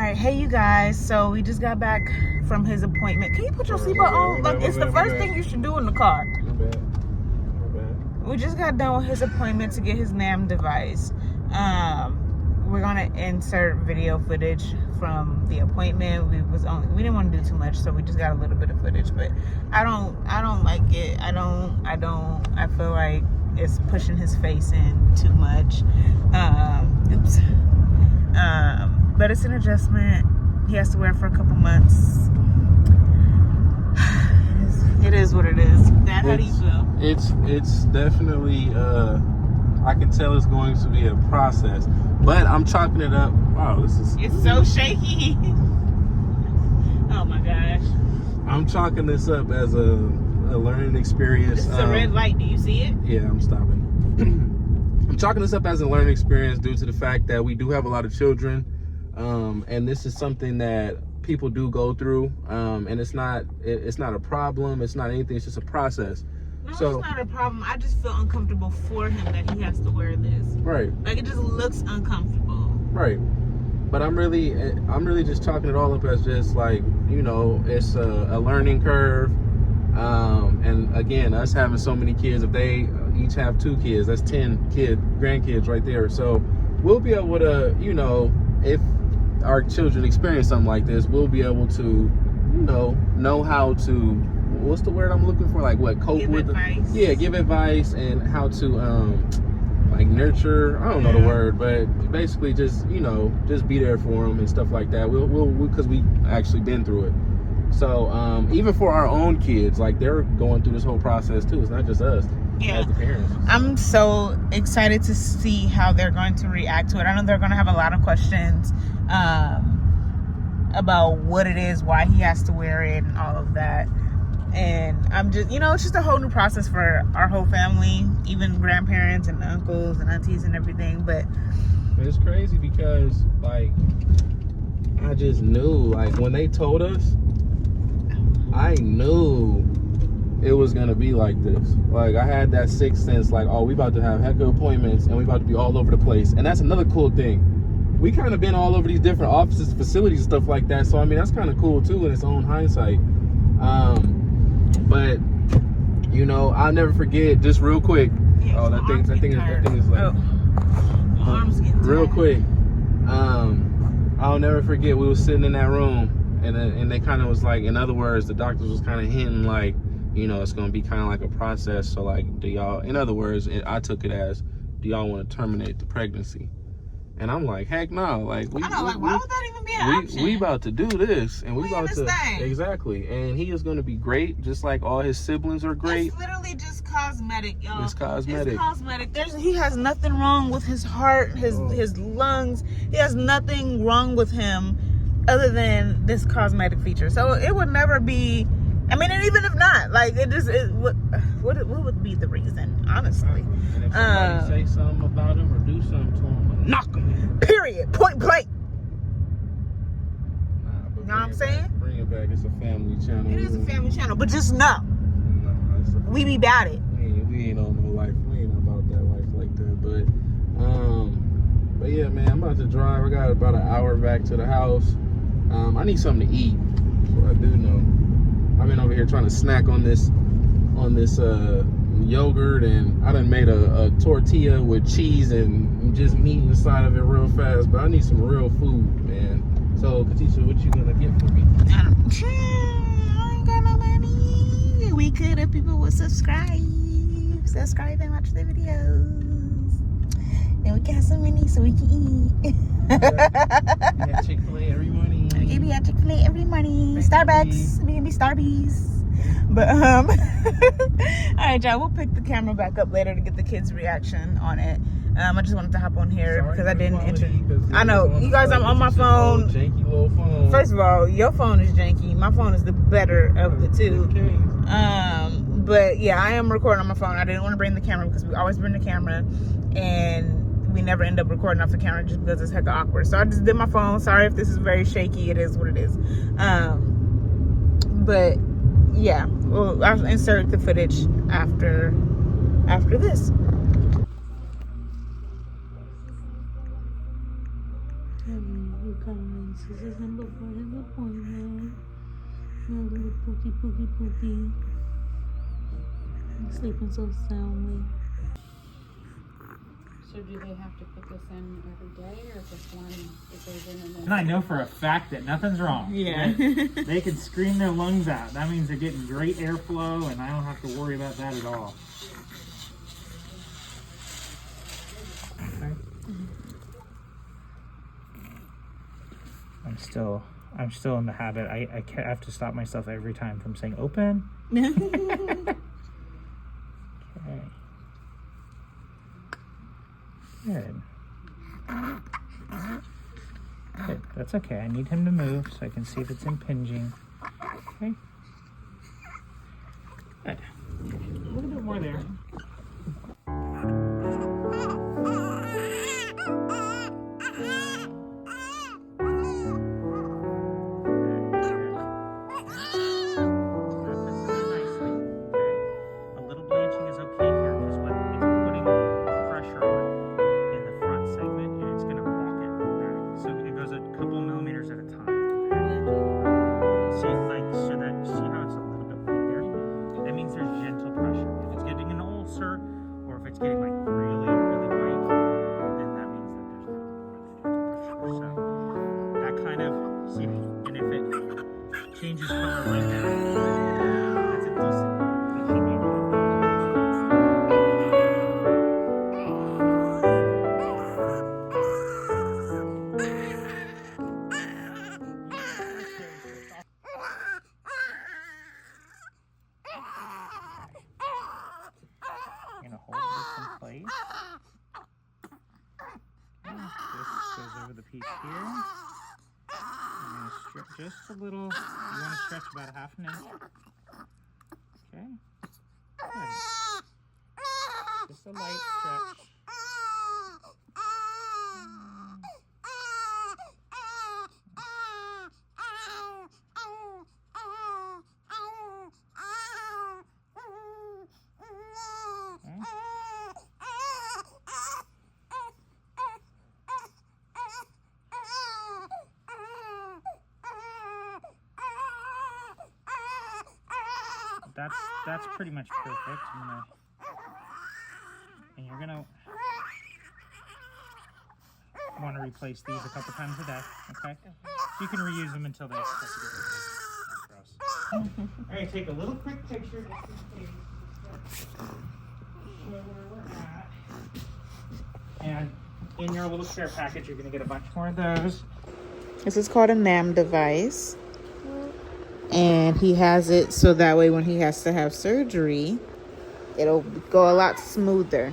right, hey you guys. So we just got back from his appointment. Can you put your seatbelt on? Like, it's the first thing you should do in the car. My bad. We just got done with his appointment to get his NAM device. We're gonna insert video footage from the appointment. We didn't want to do too much, so we just got a little bit of footage. But I don't like it. I feel like it's pushing his face in too much. Oops. But it's an adjustment. He has to wear it for a couple months. It is what it is. Dad, how do you feel? It's definitely I can tell it's going to be a process, but I'm chalking it up. Wow, It's so shaky. Oh my gosh. I'm chalking this up as a learning experience. This is a red light. Do you see it? Yeah, I'm stopping. I'm chalking this up as a learning experience due to the fact that we do have a lot of children, and this is something that people do go through, and it's not a problem. It's not anything. It's just a process. No, So, it's not a problem. I just feel uncomfortable for him that he has to wear this. right. Like, it just looks uncomfortable. Right. But I'm really just chalking it all up as just like, it's a learning curve. And again, us having so many kids, if they each have 2 kids, that's 10 grandkids right there. So we'll be able to, if our children experience something like this, we'll be able to, know how to, what's the word I'm looking for? Like what, cope with advice. Yeah, give advice and how to, like nurture, I don't know the word, but basically just, just be there for them and stuff like that. We'll because we actually been through it. So even for our own kids, like they're going through this whole process too. It's not just us as the parents. I'm so excited to see how they're going to react to it. I know they're going to have a lot of questions about what it is, why he has to wear it, and all of that. And I'm just, it's just a whole new process for our whole family, even grandparents and uncles and aunties and everything. But it's crazy because, like, I just knew, like, when they told us, I knew it was gonna be like this. Like, I had that sixth sense, like, oh, we about to have heck of appointments and we about to be all over the place. And that's another cool thing. We kind of been all over these different offices, facilities, and stuff like that. So I mean, that's kind of cool too in its own hindsight. But I'll never forget. Just real quick. yeah, That thing is like. My arms getting Real tired. quick. I'll never forget. We were sitting in that room, and they kind of was like, in other words, the doctors was kind of hinting like, it's gonna be kind of like a process. So like, do y'all? In other words, I took it as, do y'all want to terminate the pregnancy? And I'm like, heck no. Like, why would that even be an option? We about to do this, and we We about to understand. exactly. And he is going to be great, just like all his siblings are great. It's literally just cosmetic, y'all. It's cosmetic. It's cosmetic. He has nothing wrong with his heart, his lungs. He has nothing wrong with him other than this cosmetic feature. So it would never be. I mean, and even if not, like what would be the reason? Honestly. And if somebody say something about him or do something to him, knock him. Period. Point blank. But Know what I'm saying? Bring it back. It's a family channel. It is a family channel, but just know we be about it. We ain't on no life. We ain't about that life like that. But yeah, man, I'm about to drive. I got about an hour back to the house. I need something to eat. That's what I do know. I've been over here trying to snack on this yogurt, and I done made a tortilla with cheese and just meat inside of it real fast. But I need some real food, man. So, Katisha, what you gonna get for me? I ain't got no money. We could if people would subscribe and watch the videos. And we got some money so we can eat. Yeah, Chick-fil-A every morning. We can be at Chick-fil-A every morning. Starbucks. We can be Starbies. But all right, y'all, we'll pick the camera back up later to get the kids' reaction on it. I just wanted to hop on here because I didn't I know, you guys, I'm on my phone. Janky little phone. First of all, your phone is janky. My phone is the better of the two. But yeah, I am recording on my phone. I didn't want to bring the camera because we always bring the camera, and we never end up recording off the camera just because it's hecka awkward. So I just did my phone. Sorry if this is very shaky. It is what it is. But yeah, well, I'll insert the footage after this. you guys. This is him before his appointment. My little pookie. He's sleeping so soundly. So do they have to put this in every day, or just one if goes in and then? And I know for a fact that nothing's wrong. Yeah. They can scream their lungs out. That means they're getting great airflow, and I don't have to worry about that at all. Okay. I'm still in the habit. I have to stop myself every time from saying open. Okay. Good. Good. That's okay. I need him to move so I can see if it's impinging. Okay. Good. A little bit more there. Changes color like that. That's a decent indicator. I'm gonna hold this in place. Okay, this goes over the piece here. I'm going to stretch just a little. You want to stretch about a half an inch. Okay. Good. Just a light stretch. That's pretty much perfect. And you're gonna want to replace these a couple times a day, okay? So you can reuse them until they start to get gross. I'm gonna take a little quick picture just in case. Show where we're at. And in your little care package, you're gonna get a bunch more of those. This is called a NAM device. And he has it so that way when he has to have surgery, it'll go a lot smoother.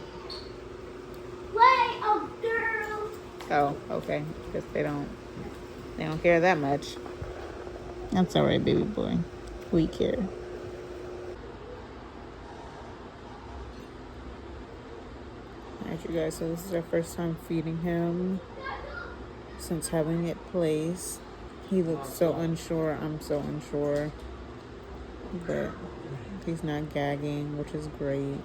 Oh, okay. Because they don't care that much. That's all right, baby boy. We care. Alright, you guys. So this is our first time feeding him since having it placed. He looks so unsure. I'm so unsure. But he's not gagging, which is great.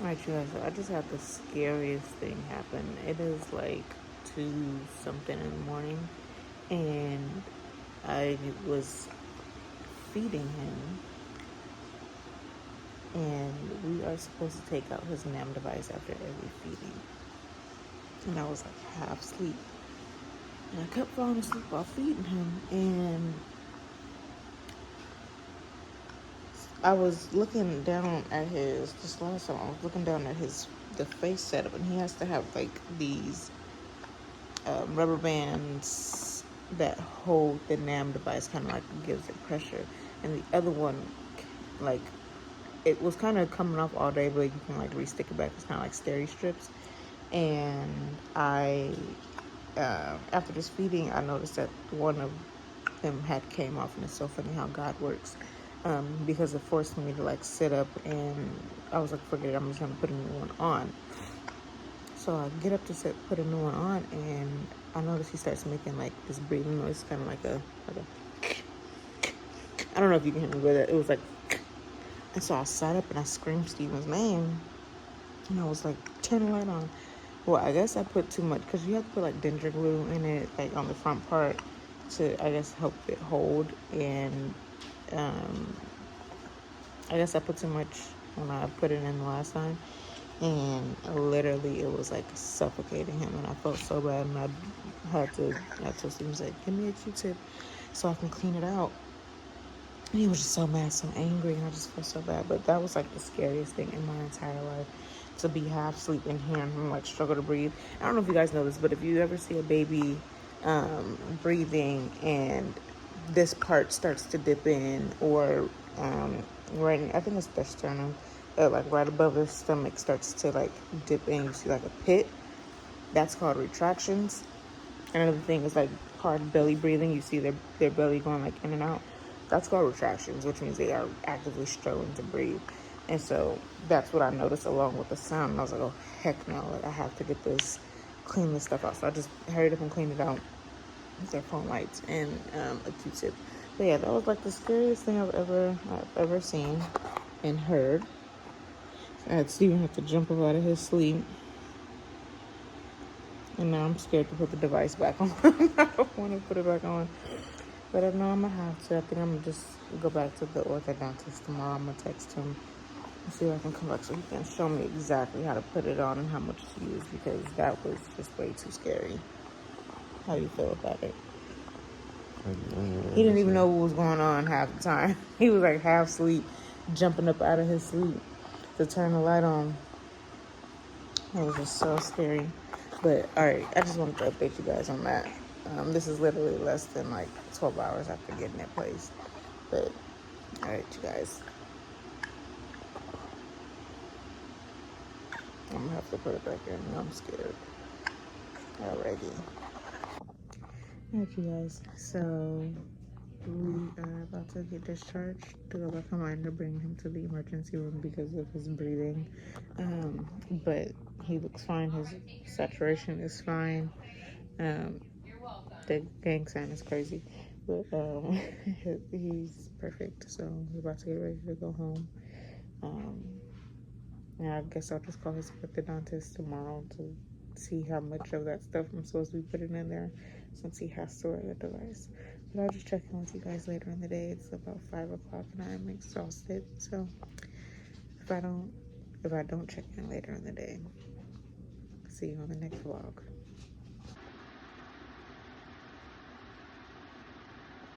Alright, you guys, I just had the scariest thing happen. It is like 2-something in the morning, and I was feeding him, and we are supposed to take out his NAM device after every feeding. And I was like half asleep, and I kept falling asleep while feeding him, and I was looking down at this last time I was looking down at the face setup, and he has to have like these rubber bands that hold the NAM device, kind of like gives it pressure, and the other one, like, it was kind of coming off all day, but you can like re-stick it back. It's kind of like steri strips. And I after this feeding, I noticed that one of them had came off, and it's so funny how God works. Because it forced me to like sit up, and I was like, forget it, I'm just gonna put a new one on. So I get up to put a new one on, and I notice he starts making like this breathing noise, kind of like a I don't know if you can hear me, but it was like, and so I sat up and I screamed Steven's name, and I was like, turn the light on. Well, I guess I put too much, because you have to put like Dendra glue in it, like on the front part, to I guess help it hold. And I guess I put too much when I put it in the last time, and literally it was like suffocating him, and I felt so bad, and I told Steven, like, give me a Q-tip so I can clean it out. And he was just so mad, so angry, and I just felt so bad. But that was like the scariest thing in my entire life, to be half asleep and hearing him like struggle to breathe. I don't know if you guys know this, but if you ever see a baby breathing and this part starts to dip in, or right, I think it's the sternum, like right above the stomach starts to like dip in, you see like a pit, that's called retractions. Another thing is like hard belly breathing, you see their belly going like in and out, that's called retractions, which means they are actively struggling to breathe. And so that's what I noticed along with the sound. And I was like, oh, heck no, like I have to clean this stuff out. So I just hurried up and cleaned it out with their phone lights and a Q-tip. But yeah, that was like the scariest thing I've ever seen and heard. I had Steven have to jump up out of his sleep. And now I'm scared to put the device back on. I don't want to put it back on. But I know I'm going to have to. I think I'm going to just go back to the orthodontist tomorrow. I'm going to text him and see if I can come back so he can show me exactly how to put it on and how much to use, because that was just way too scary. How you feel about it? He didn't even know what was going on half the time. He was like half asleep, jumping up out of his sleep to turn the light on. It was just so scary. But all right, I just wanted to update you guys on that. This is literally less than like 12 hours after getting it placed. But all right, you guys, I'm gonna have to put it back in. I'm scared. Alrighty. Alright, you guys. So we are about to get discharged to go back home. I ended up bringing him to the emergency room because of his breathing. But he looks fine. His saturation is fine. The gang sign is crazy, but he's perfect. So we're about to get ready to go home. And I guess I'll just call his orthodontist tomorrow to see how much of that stuff I'm supposed to be putting in there, since he has to wear the device. But I'll just check in with you guys later in the day. It's about 5 o'clock and I'm exhausted. So if I don't check in later in the day, see you on the next vlog.